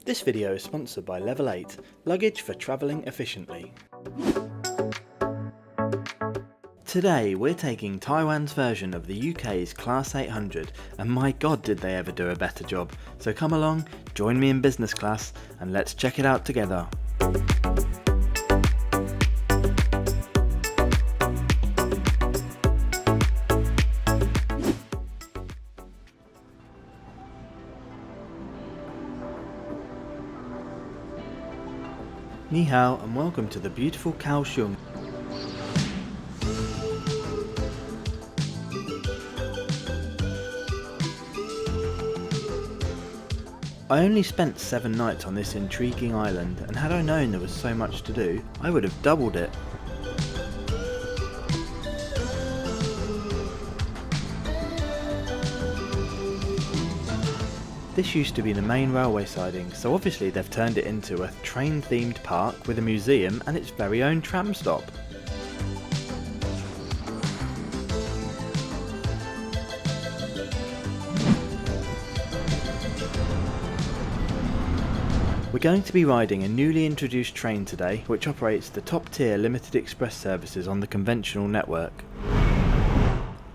This video is sponsored by Level 8, luggage for travelling efficiently. Today we're taking Taiwan's version of the UK's Class 800, and my god did they ever do a better job. So come along, join me in business class and let's check it out together. Ni hao and welcome to the beautiful Kaohsiung. I only spent 7 nights on this intriguing island, and had I known there was so much to do, I would have doubled it. This used to be the main railway siding, so obviously they've turned it into a train-themed park with a museum and its very own tram stop. We're going to be riding a newly introduced train today, which operates the top-tier limited express services on the conventional network.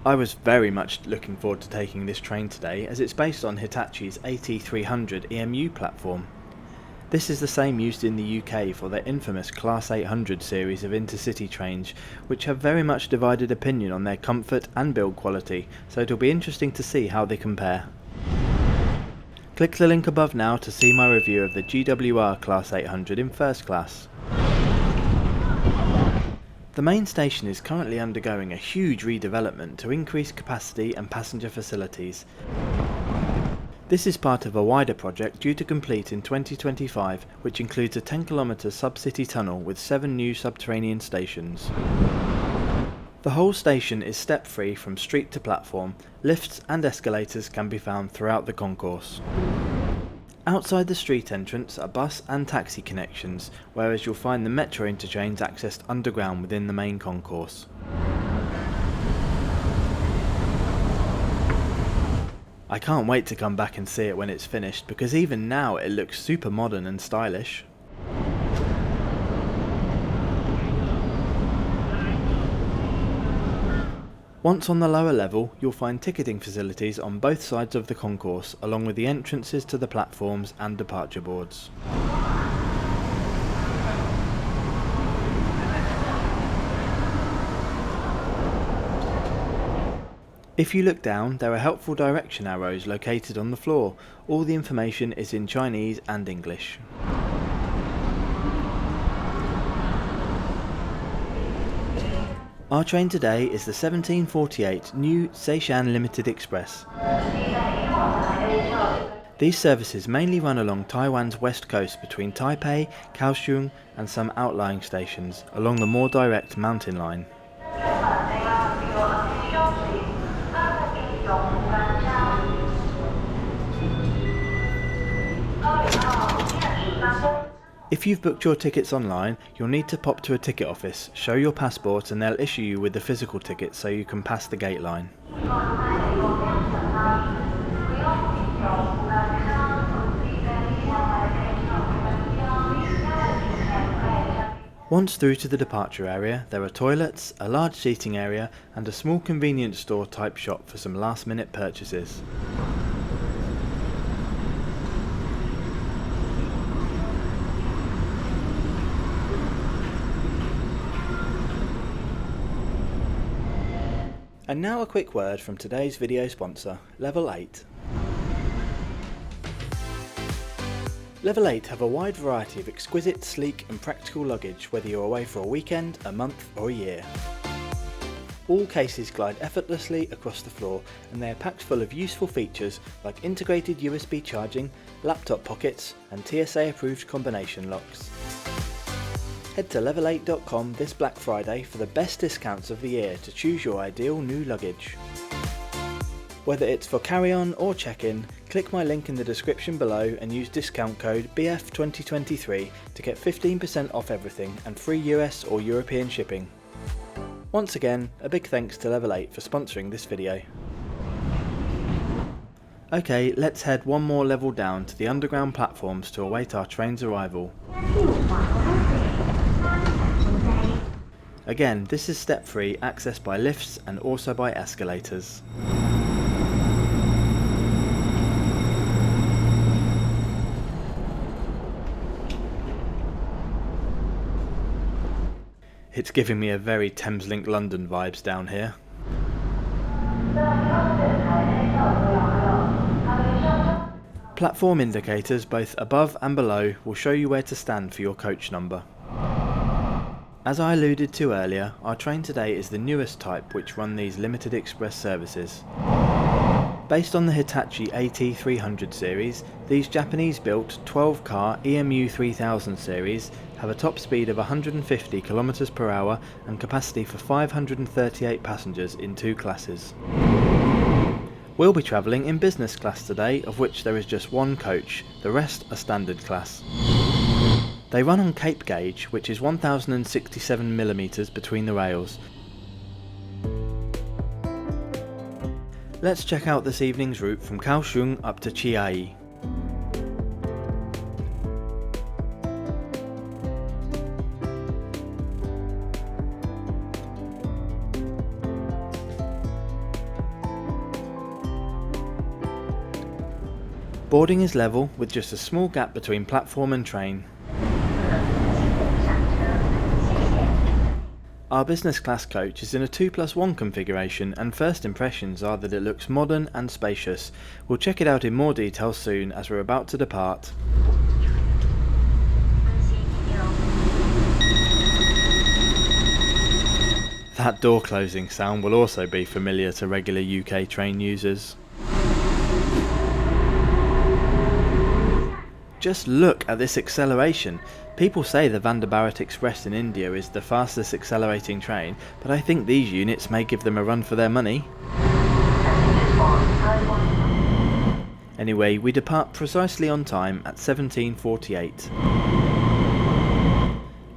I was very much looking forward to taking this train today, as it's based on Hitachi's AT300 EMU platform. This is the same used in the UK for their infamous Class 800 series of intercity trains, which have very much divided opinion on their comfort and build quality, so it'll be interesting to see how they compare. Click the link above now to see my review of the GWR Class 800 in first class. The main station is currently undergoing a huge redevelopment to increase capacity and passenger facilities. This is part of a wider project due to complete in 2025, which includes a 10-kilometre sub-city tunnel with 7 new subterranean stations. The whole station is step-free from street to platform. Lifts and escalators can be found throughout the concourse. Outside the street entrance are bus and taxi connections, whereas you'll find the metro interchange accessed underground within the main concourse. I can't wait to come back and see it when it's finished, because even now it looks super modern and stylish. Once on the lower level, you'll find ticketing facilities on both sides of the concourse, along with the entrances to the platforms and departure boards. If you look down, there are helpful direction arrows located on the floor. All the information is in Chinese and English. Our train today is the 1748 new Tze-Chiang Limited Express. These services mainly run along Taiwan's west coast between Taipei, Kaohsiung and some outlying stations, along the more direct mountain line. If you've booked your tickets online, you'll need to pop to a ticket office, show your passport and they'll issue you with the physical ticket so you can pass the gate line. Once through to the departure area, there are toilets, a large seating area and a small convenience store type shop for some last minute purchases. And now a quick word from today's video sponsor, Level 8. Level 8 have a wide variety of exquisite, sleek and practical luggage, whether you're away for a weekend, a month or a year. All cases glide effortlessly across the floor, and they are packed full of useful features like integrated USB charging, laptop pockets and TSA approved combination locks. Head to level8.com this Black Friday for the best discounts of the year to choose your ideal new luggage. Whether it's for carry-on or check-in, click my link in the description below and use discount code BF2023 to get 15% off everything and free US or European shipping. Once again, a big thanks to Level 8 for sponsoring this video. Okay, let's head one more level down to the underground platforms to await our train's arrival. Again, this is step 3, accessed by lifts and also by escalators. It's giving me a very Thameslink London vibes down here. Platform indicators both above and below will show you where to stand for your coach number. As I alluded to earlier, our train today is the newest type which run these limited express services. Based on the Hitachi AT300 series, these Japanese-built 12-car EMU 3000 series have a top speed of 150 km per hour and capacity for 538 passengers in 2 classes. We'll be travelling in business class today, of which there is just 1 coach, the rest are standard class. They run on Cape gauge, which is 1067mm between the rails. Let's check out this evening's route from Kaohsiung up to Chiayi. Boarding is level, with just a small gap between platform and train. Our business class coach is in a 2+1 configuration, and first impressions are that it looks modern and spacious. We'll check it out in more detail soon as we're about to depart. That door closing sound will also be familiar to regular UK train users. Just look at this acceleration. People say the Vande Bharat Express in India is the fastest accelerating train, but I think these units may give them a run for their money. Anyway, we depart precisely on time at 17:48.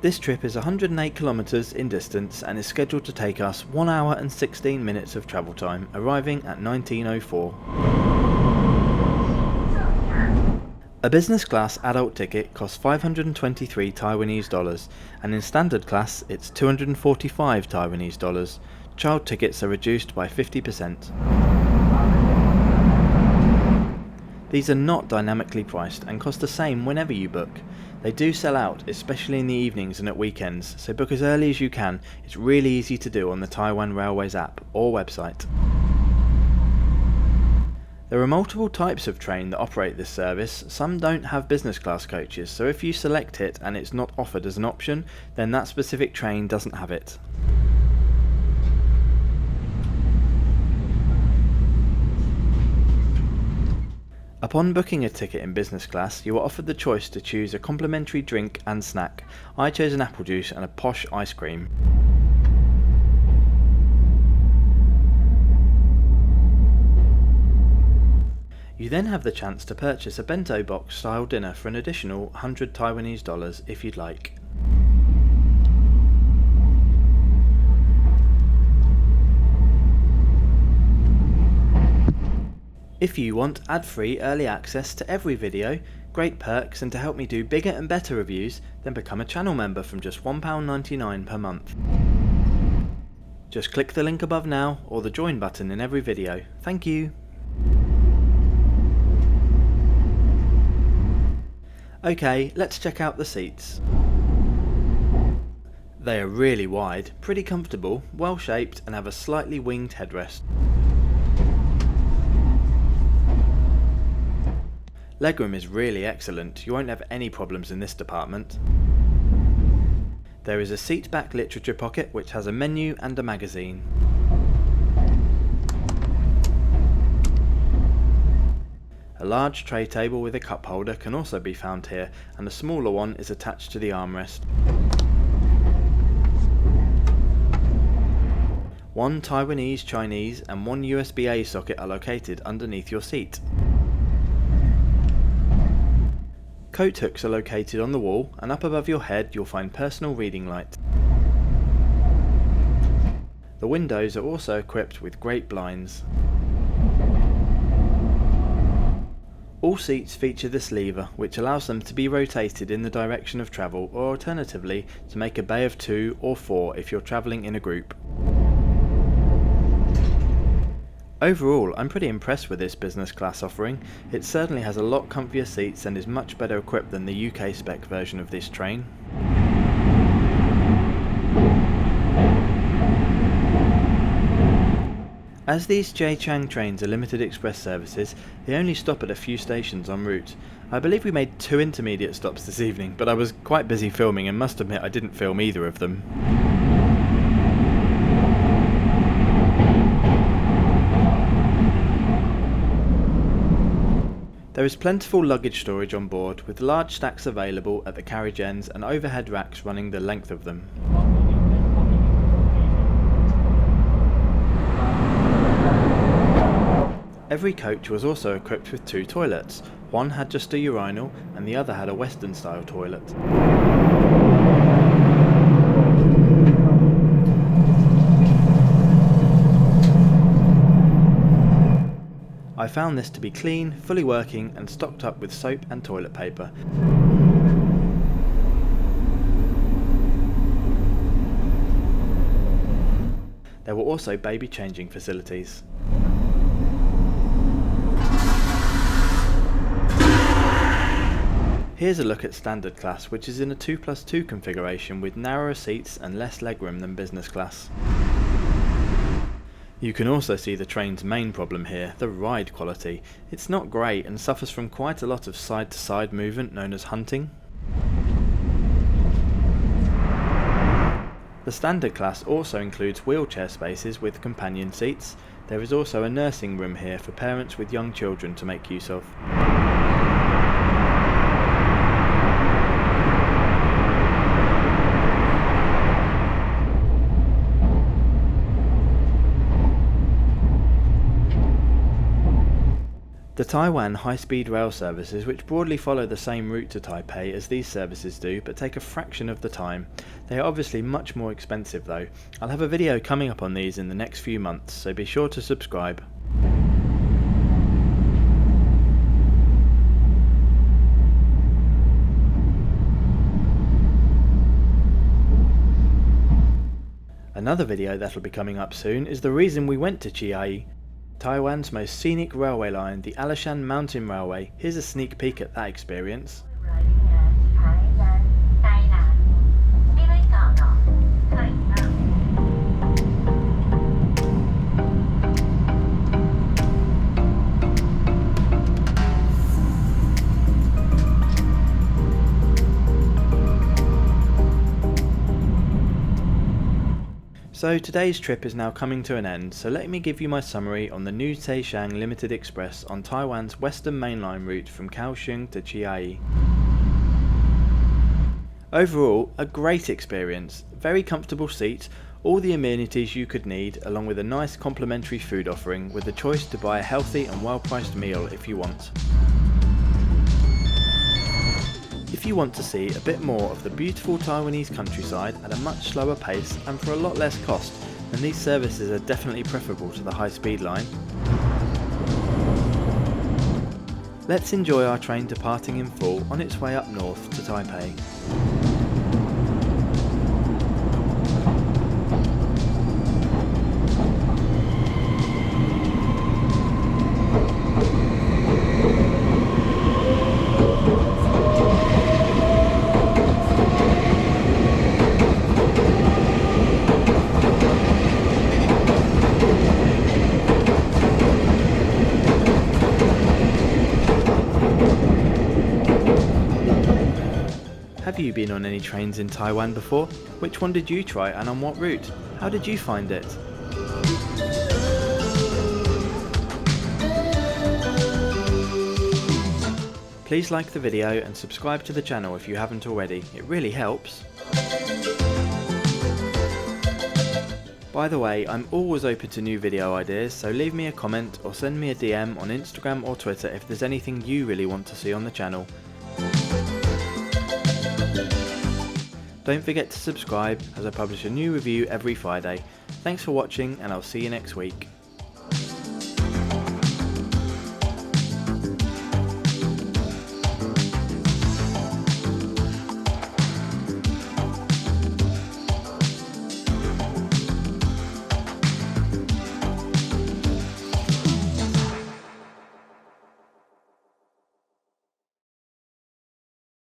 This trip is 108 kilometres in distance and is scheduled to take us 1 hour and 16 minutes of travel time, arriving at 19:04. A business class adult ticket costs 523 Taiwanese dollars, and in standard class it's 245 Taiwanese dollars. Child tickets are reduced by 50%. These are not dynamically priced and cost the same whenever you book. They do sell out, especially in the evenings and at weekends, so book as early as you can. It's really easy to do on the Taiwan Railways app or website. There are multiple types of train that operate this service. Some don't have business class coaches, so if you select it and it's not offered as an option, then that specific train doesn't have it. Upon booking a ticket in business class, you are offered the choice to choose a complimentary drink and snack. I chose an apple juice and a posh ice cream. You then have the chance to purchase a bento box style dinner for an additional 100 Taiwanese dollars if you'd like. If you want ad-free early access to every video, great perks, and to help me do bigger and better reviews, then become a channel member from just £1.99 per month. Just click the link above now, or the join button in every video. Thank you! Okay, let's check out the seats. They are really wide, pretty comfortable, well shaped, and have a slightly winged headrest. Legroom is really excellent, you won't have any problems in this department. There is a seat back literature pocket which has a menu and a magazine. A large tray table with a cup holder can also be found here, and a smaller one is attached to the armrest. One Taiwanese, Chinese and one USB-A socket are located underneath your seat. Coat hooks are located on the wall, and up above your head you'll find personal reading light. The windows are also equipped with great blinds. All seats feature this lever, which allows them to be rotated in the direction of travel, or alternatively to make a bay of 2 or 4 if you're travelling in a group. Overall, I'm pretty impressed with this business class offering. It certainly has a lot comfier seats and is much better equipped than the UK spec version of this train. As these Tze-Chiang trains are limited express services, they only stop at a few stations en route. I believe we made 2 intermediate stops this evening, but I was quite busy filming and must admit I didn't film either of them. There is plentiful luggage storage on board, with large stacks available at the carriage ends and overhead racks running the length of them. Every coach was also equipped with 2 toilets. One had just a urinal and the other had a Western style toilet. I found this to be clean, fully working and stocked up with soap and toilet paper. There were also baby changing facilities. Here's a look at standard class, which is in a 2+2 configuration with narrower seats and less legroom than business class. You can also see the train's main problem here, the ride quality. It's not great and suffers from quite a lot of side-to-side movement known as hunting. The standard class also includes wheelchair spaces with companion seats. There is also a nursing room here for parents with young children to make use of. The Taiwan high-speed rail services, which broadly follow the same route to Taipei as these services do, but take a fraction of the time. They are obviously much more expensive though. I'll have a video coming up on these in the next few months, so be sure to subscribe. Another video that'll be coming up soon is the reason we went to Chiayi, Taiwan's most scenic railway line, the Alishan Mountain Railway. Here's a sneak peek at that experience. So today's trip is now coming to an end, so let me give you my summary on the new Tze-Chiang Limited Express on Taiwan's Western Mainline route from Kaohsiung to Chiayi. Overall, a great experience, very comfortable seats, all the amenities you could need, along with a nice complimentary food offering with the choice to buy a healthy and well-priced meal if you want. If you want to see a bit more of the beautiful Taiwanese countryside at a much slower pace and for a lot less cost, then these services are definitely preferable to the high-speed line. Let's enjoy our train departing in full on its way up north to Taipei. Have you been on any trains in Taiwan before? Which one did you try and on what route? How did you find it? Please like the video and subscribe to the channel if you haven't already, it really helps. By the way, I'm always open to new video ideas, so leave me a comment or send me a DM on Instagram or Twitter if there's anything you really want to see on the channel. Don't forget to subscribe as I publish a new review every Friday. Thanks for watching and I'll see you next week.